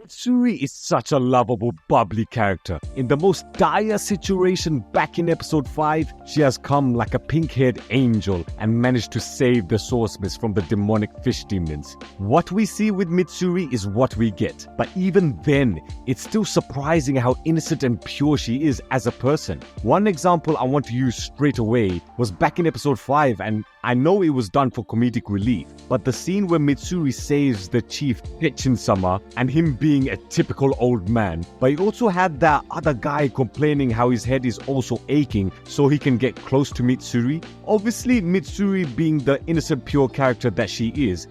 Mitsuri is such a lovable, bubbly character. In the most dire situation back in episode 5, she has come like a pink-haired angel and managed to save the swordsmiths from the demonic fish demons. What we see with Mitsuri is what we get, but even then, it's still surprising how innocent and pure she is as a person. One example I want to use straight away was back in episode 5, and I know it was done for comedic relief, but the scene where Mitsuri saves the chief Techin-sama and him being a typical old man, but he also had that other guy complaining how his head is also aching so he can get close to Mitsuri. Obviously, Mitsuri being the innocent pure character that she is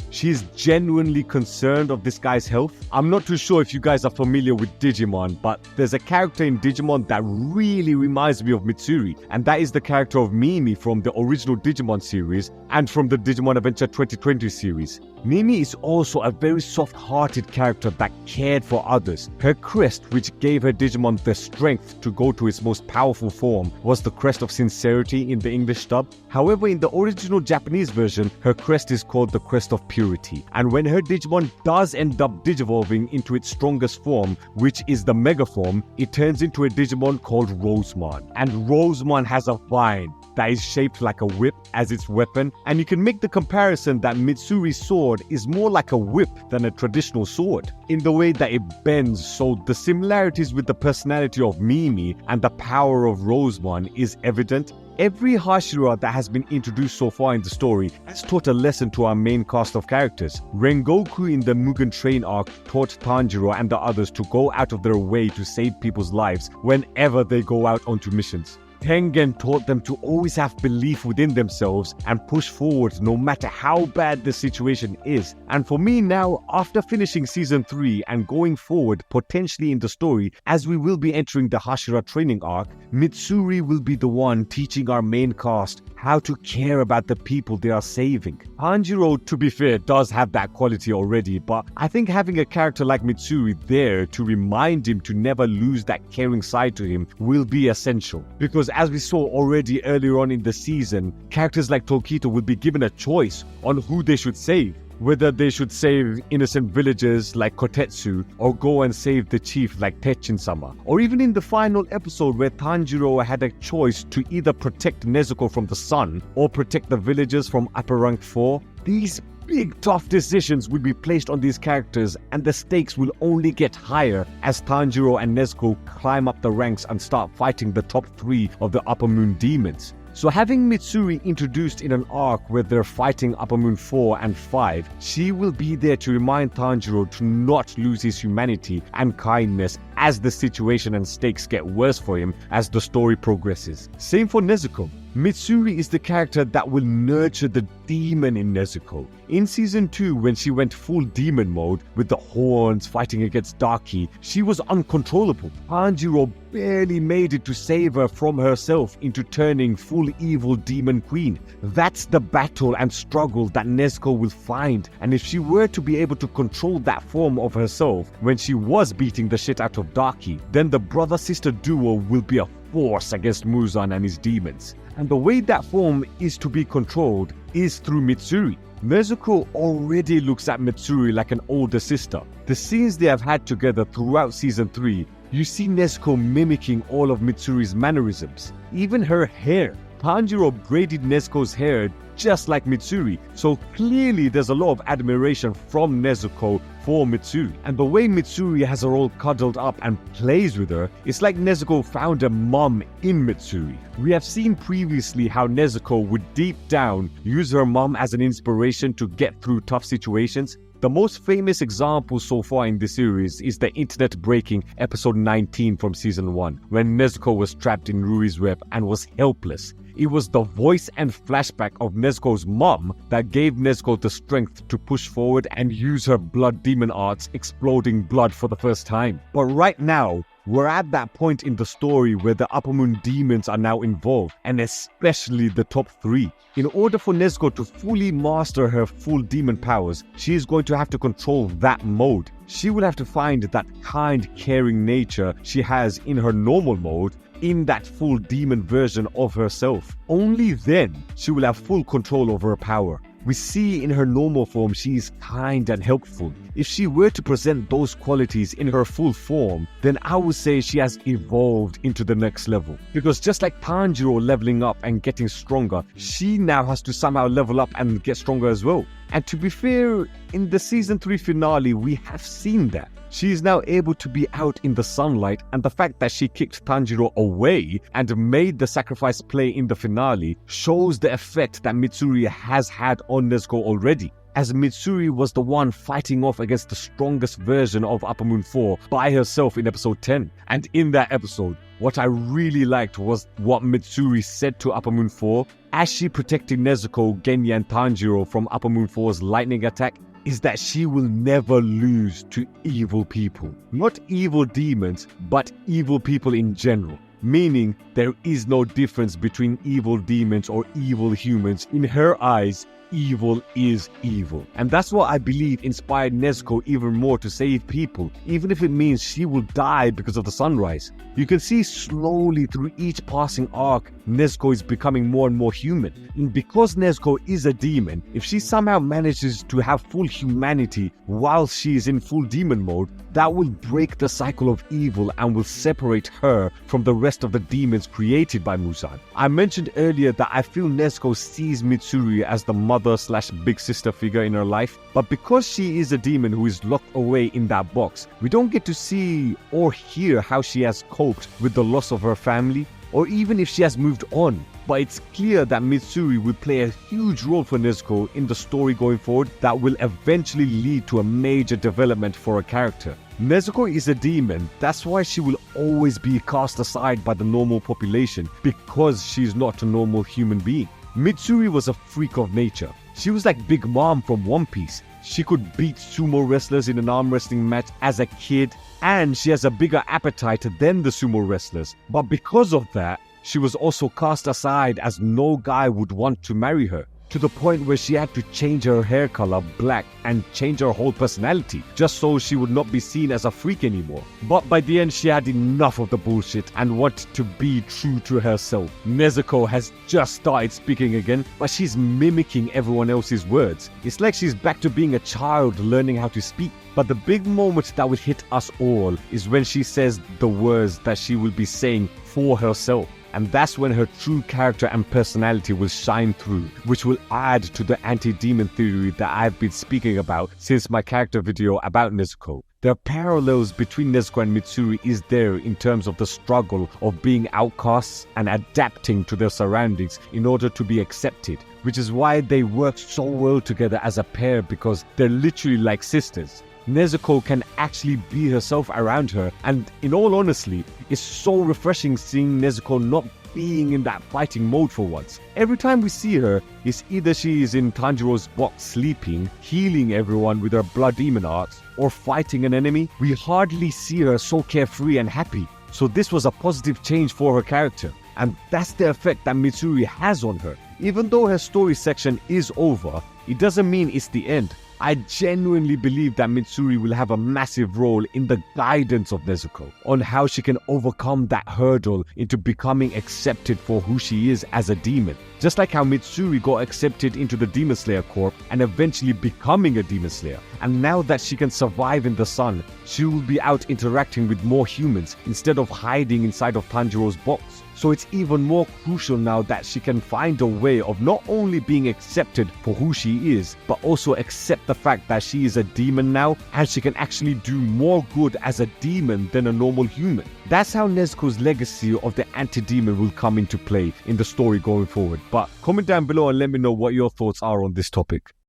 genuinely concerned of this guy's health. I'm not too sure if you guys are familiar with Digimon, but there's a character in Digimon that really reminds me of Mitsuri, and that is the character of Mimi from the original Digimon series and from the Digimon Adventure 2020 series. Mimi is also a very soft-hearted character that cared for others. Her crest, which gave her Digimon the strength to go to its most powerful form, was the crest of sincerity in the English dub. However, in the original Japanese version, her crest is called the crest of purity. And when her Digimon does end up digivolving into its strongest form, which is the Mega form, it turns into a Digimon called Rosemon. And Rosemon has a vine that is shaped like a whip as its weapon, and you can make the comparison that Mitsuri's sword is more like a whip than a traditional sword, in the way that it bends, so the similarities with the personality of Mimi and the power of Rosemon is evident. Every Hashira that has been introduced so far in the story has taught a lesson to our main cast of characters. Rengoku in the Mugen Train arc taught Tanjiro and the others to go out of their way to save people's lives whenever they go out onto missions. Tengen taught them to always have belief within themselves and push forward no matter how bad the situation is. And for me now, after finishing season 3 and going forward potentially in the story, as we will be entering the Hashira training arc, Mitsuri will be the one teaching our main cast how to care about the people they are saving. Tanjiro, to be fair, does have that quality already, but I think having a character like Mitsuri there to remind him to never lose that caring side to him will be essential. Because as we saw already earlier on in the season, characters like Tokito will be given a choice on who they should save. Whether they should save innocent villagers like Kotetsu or go and save the chief like Techin-sama. Or even in the final episode where Tanjiro had a choice to either protect Nezuko from the sun or protect the villagers from upper rank 4. These big tough decisions will be placed on these characters, and the stakes will only get higher as Tanjiro and Nezuko climb up the ranks and start fighting the top 3 of the Upper Moon demons. So having Mitsuri introduced in an arc where they're fighting Upper Moon 4 and 5, she will be there to remind Tanjiro to not lose his humanity and kindness as the situation and stakes get worse for him as the story progresses. Same for Nezuko. Mitsuri is the character that will nurture the demon in Nezuko. In season 2, when she went full demon mode with the horns fighting against Daki, she was uncontrollable. Tanjiro barely made it to save her from herself into turning full evil demon queen. That's the battle and struggle that Nezuko will find, and if she were to be able to control that form of herself when she was beating the shit out of Daki, then the brother-sister duo will be a force against Muzan and his demons. And the way that form is to be controlled is through Mitsuri. Nezuko already looks at Mitsuri like an older sister. The scenes they have had together throughout season 3, you see Nezuko mimicking all of Mitsuri's mannerisms. Even her hair. Tanjiro braided Nezuko's hair just like Mitsuri, so clearly there's a lot of admiration from Nezuko for Mitsuri. And the way Mitsuri has her all cuddled up and plays with her, it's like Nezuko found a mom in Mitsuri. We have seen previously how Nezuko would deep down use her mom as an inspiration to get through tough situations. The most famous example so far in the series is the internet-breaking episode 19 from season 1, when Nezuko was trapped in Rui's web and was helpless. It was the voice and flashback of Nezuko's mom that gave Nezuko the strength to push forward and use her blood demon arts, exploding blood for the first time. But right now, we're at that point in the story where the Upper Moon demons are now involved, and especially the top 3. In order for Nezuko to fully master her full demon powers, she is going to have to control that mode. She will have to find that kind, caring nature she has in her normal mode in that full demon version of herself. Only then she will have full control over her power. We see in her normal form she is kind and helpful. If she were to present those qualities in her full form, then I would say she has evolved into the next level. Because just like Tanjiro leveling up and getting stronger, she now has to somehow level up and get stronger as well. And to be fair, in the season 3 finale, we have seen that. She is now able to be out in the sunlight, and the fact that she kicked Tanjiro away and made the sacrifice play in the finale shows the effect that Mitsuri has had on Nezuko already, as Mitsuri was the one fighting off against the strongest version of Upper Moon 4 by herself in episode 10. And in that episode, what I really liked was what Mitsuri said to Upper Moon 4 as she protected Nezuko, Genya and Tanjiro from Upper Moon 4's lightning attack, is that she will never lose to evil people. Not evil demons, but evil people in general. Meaning there is no difference between evil demons or evil humans. In her eyes, evil is evil. And that's what I believe inspired Nezuko even more to save people, even if it means she will die because of the sunrise. You can see slowly through each passing arc, Nezuko is becoming more and more human. And because Nezuko is a demon, if she somehow manages to have full humanity while she is in full demon mode, that will break the cycle of evil and will separate her from the rest of the demons created by Muzan. I mentioned earlier that I feel Nezuko sees Mitsuri as the mother/big sister figure in her life, but because she is a demon who is locked away in that box, we don't get to see or hear how she has coped with the loss of her family, or even if she has moved on. But it's clear that Mitsuri will play a huge role for Nezuko in the story going forward that will eventually lead to a major development for her character. Nezuko is a demon, that's why she will always be cast aside by the normal population, because she's not a normal human being. Mitsuri was a freak of nature. She was like Big Mom from One Piece. She could beat sumo wrestlers in an arm wrestling match as a kid, and she has a bigger appetite than the sumo wrestlers. But because of that, she was also cast aside as no guy would want to marry her, to the point where she had to change her hair color black and change her whole personality just so she would not be seen as a freak anymore. But by the end, she had enough of the bullshit and wanted to be true to herself. Nezuko has just started speaking again, but she's mimicking everyone else's words. It's like she's back to being a child learning how to speak. But the big moment that will hit us all is when she says the words that she will be saying for herself. And that's when her true character and personality will shine through, which will add to the anti-demon theory that I've been speaking about since my character video about Nezuko. The parallels between Nezuko and Mitsuri is there in terms of the struggle of being outcasts and adapting to their surroundings in order to be accepted, which is why they work so well together as a pair, because they're literally like sisters. Nezuko can actually be herself around her, and in all honesty, it's so refreshing seeing Nezuko not being in that fighting mode for once. Every time we see her, it's either she is in Tanjiro's box sleeping, healing everyone with her blood demon arts, or fighting an enemy. We hardly see her so carefree and happy. So this was a positive change for her character, and that's the effect that Mitsuri has on her. Even though her story section is over, it doesn't mean it's the end. I genuinely believe that Mitsuri will have a massive role in the guidance of Nezuko on how she can overcome that hurdle into becoming accepted for who she is as a demon. Just like how Mitsuri got accepted into the Demon Slayer Corps and eventually becoming a Demon Slayer. And now that she can survive in the sun, she will be out interacting with more humans instead of hiding inside of Tanjiro's box. So it's even more crucial now that she can find a way of not only being accepted for who she is, but also accept the fact that she is a demon now, and she can actually do more good as a demon than a normal human. That's how Nezuko's legacy of the anti-demon will come into play in the story going forward. But comment down below and let me know what your thoughts are on this topic.